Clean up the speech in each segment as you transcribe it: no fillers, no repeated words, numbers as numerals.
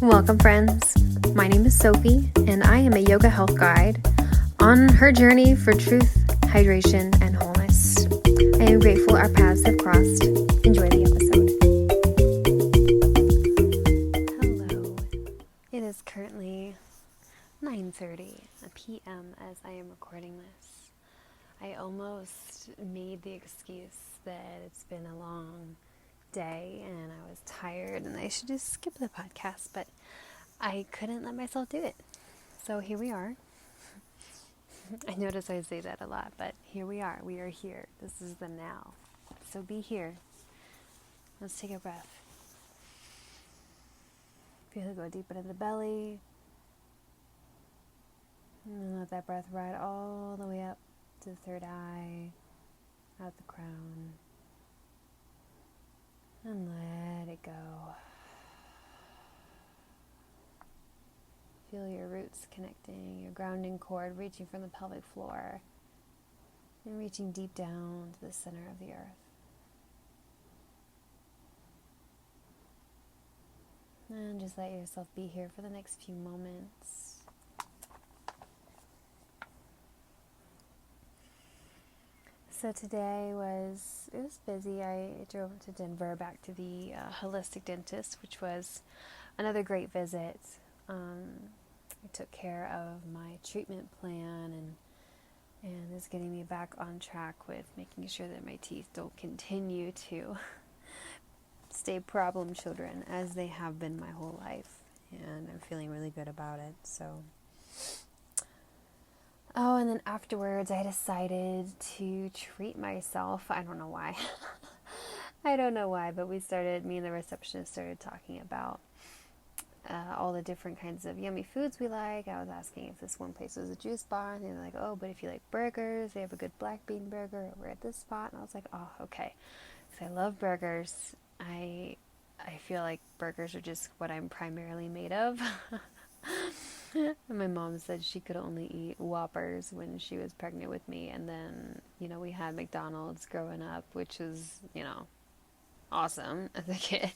Welcome, friends. My name is Sophie, and I am a yoga health guide on her journey for truth, hydration, and wholeness. I am grateful our paths have crossed. Enjoy the episode. Hello. It is currently 9:30 p.m. as I am recording this. I almost made the excuse that it's been a long day and I was tired and I should just skip the podcast, but I couldn't let myself do it. So here we are. I notice I say that a lot, but here we are. We are here. This is the now. So be here. Let's take a breath. Feel it go deep into the belly. And then let that breath ride all the way up to the third eye, out the crown. And let it go. Feel your roots connecting, your grounding cord reaching from the pelvic floor and reaching deep down to the center of the earth. And just let yourself be here for the next few moments. So today was busy. I drove to Denver, back to the holistic dentist, which was another great visit. I took care of my treatment plan and is getting me back on track with making sure that my teeth don't continue to stay problem children as they have been my whole life. And I'm feeling really good about it. So, and then afterwards I decided to treat myself. I don't know why. I don't know why, but me and the receptionist started talking about all the different kinds of yummy foods we like. I was asking if this one place was a juice bar, and they were like, oh, but if you like burgers, they have a good black bean burger over at this spot. And I was like, oh, okay. So I love burgers. I feel like burgers are just what I'm primarily made of. And my mom said she could only eat Whoppers when she was pregnant with me, and then, we had McDonald's growing up, which was, awesome as a kid.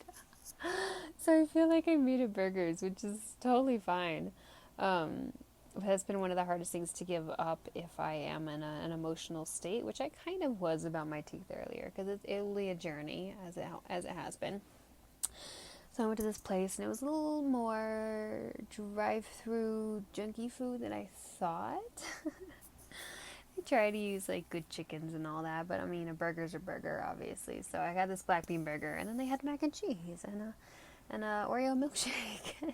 So I feel like I'm made of burgers, which is totally fine. That's been one of the hardest things to give up if I am in an emotional state, which I kind of was about my teeth earlier, because it'll be a journey as it has been. So I went to this place, and it was a little more drive-through junky food than I thought. I try to use good chickens and all that, but I mean, a burger's a burger, obviously. So I got this black bean burger, and then they had mac and cheese and a Oreo milkshake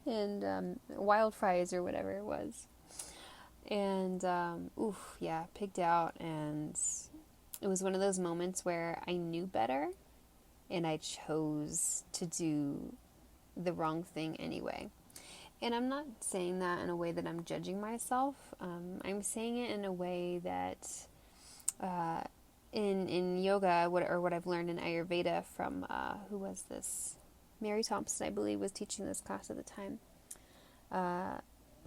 and wild fries or whatever it was. And pigged out, and it was one of those moments where I knew better, and I chose to do the wrong thing anyway. And I'm not saying that in a way that I'm judging myself. I'm saying it in a way that in yoga, what I've learned in Ayurveda from, who was this? Mary Thompson, I believe, was teaching this class at the time.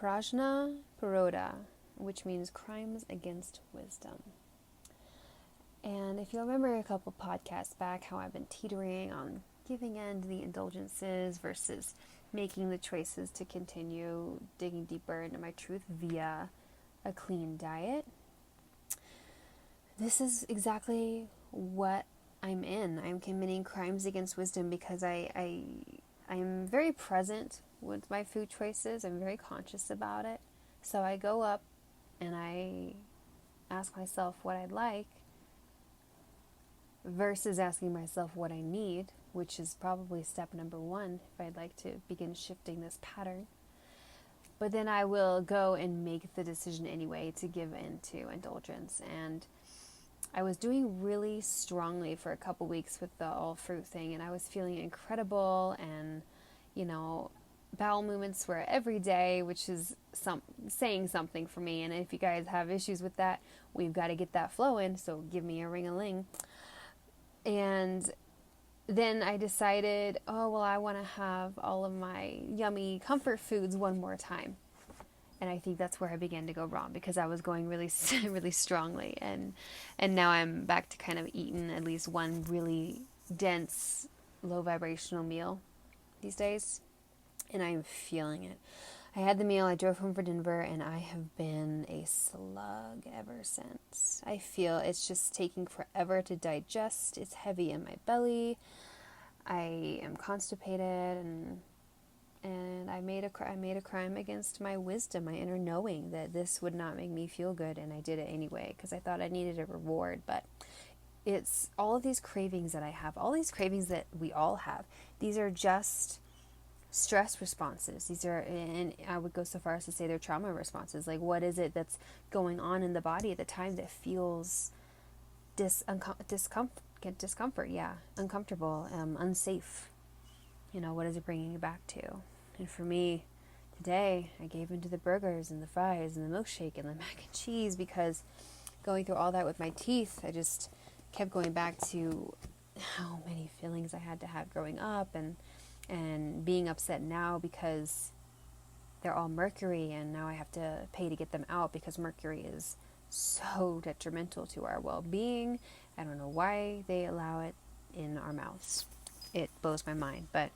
Prajna Parodha, which means crimes against wisdom. And if you'll remember a couple podcasts back, how I've been teetering on giving in to the indulgences versus making the choices to continue digging deeper into my truth via a clean diet. This is exactly what I'm in. I'm committing crimes against wisdom because I'm very present with my food choices. I'm very conscious about it. So I go up and I ask myself what I'd like versus asking myself what I need, which is probably step number one if I'd like to begin shifting this pattern. But then I will go and make the decision anyway to give in to indulgence. And I was doing really strongly for a couple weeks with the all fruit thing, and I was feeling incredible, and bowel movements were every day, which is saying something for me. And if you guys have issues with that, we've got to get that flowing, so give me a ring-a-ling. And then I decided, I want to have all of my yummy comfort foods one more time. And I think that's where I began to go wrong, because I was going really, really strongly. And now I'm back to kind of eating at least one really dense, low vibrational meal these days, and I'm feeling it. I had the meal, I drove home for Denver, and I have been a slug ever since. I feel it's just taking forever to digest. It's heavy in my belly. I am constipated, and I made a crime against my wisdom, my inner knowing that this would not make me feel good, and I did it anyway because I thought I needed a reward. But it's all of these cravings that I have, all these cravings that we all have. These are just stress responses. These are, and I would go so far as to say they're trauma responses. Like, what is it that's going on in the body at the time that feels discomfort, yeah, uncomfortable, unsafe? What is it bringing you back to? And for me, today, I gave into the burgers and the fries and the milkshake and the mac and cheese, because going through all that with my teeth, I just kept going back to how many feelings I had to have growing up, and being upset now because they're all mercury, and now I have to pay to get them out because mercury is so detrimental to our well-being. I don't know why they allow it in our mouths. It blows my mind, but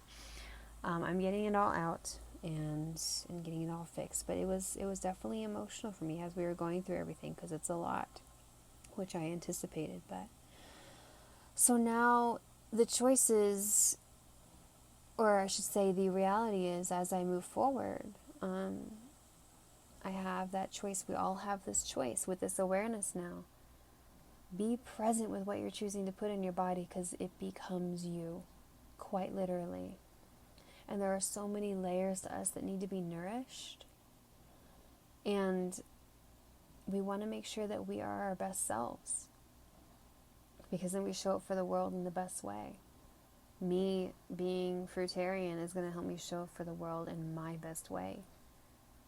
I'm getting it all out and getting it all fixed. But it was definitely emotional for me as we were going through everything, because it's a lot, which I anticipated. But so now the choices, or I should say the reality is, as I move forward, I have that choice. We all have this choice with this awareness now. Be present with what you're choosing to put in your body, because it becomes you, quite literally. And there are so many layers to us that need to be nourished. And we want to make sure that we are our best selves, because then we show up for the world in the best way. Me being fruitarian is going to help me show up for the world in my best way,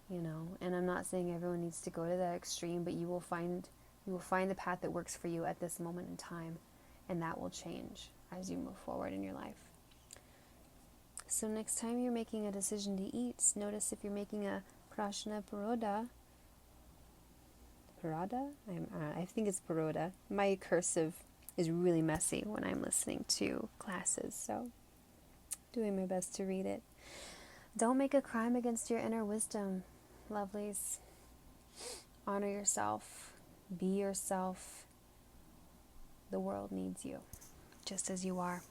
and I'm not saying everyone needs to go to that extreme, but you will find the path that works for you at this moment in time, and that will change as you move forward in your life. So next time you're making a decision to eat, notice if you're making a Prajna Parodha. I think it's Parodha. My cursive is really messy when I'm listening to classes, so doing my best to read it. Don't make a crime against your inner wisdom, lovelies. Honor yourself. Be yourself. The world needs you, just as you are.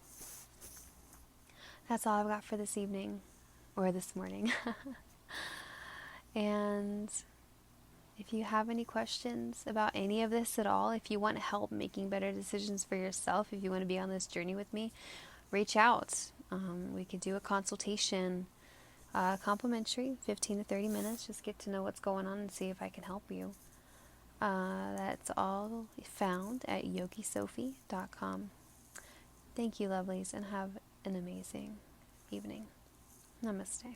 That's all I've got for this evening, or this morning. And if you have any questions about any of this at all, if you want help making better decisions for yourself, if you want to be on this journey with me, reach out. We could do a consultation, complimentary, 15 to 30 minutes. Just get to know what's going on and see if I can help you. That's all found at yogisophie.com. Thank you, lovelies, and have an amazing evening. Namaste.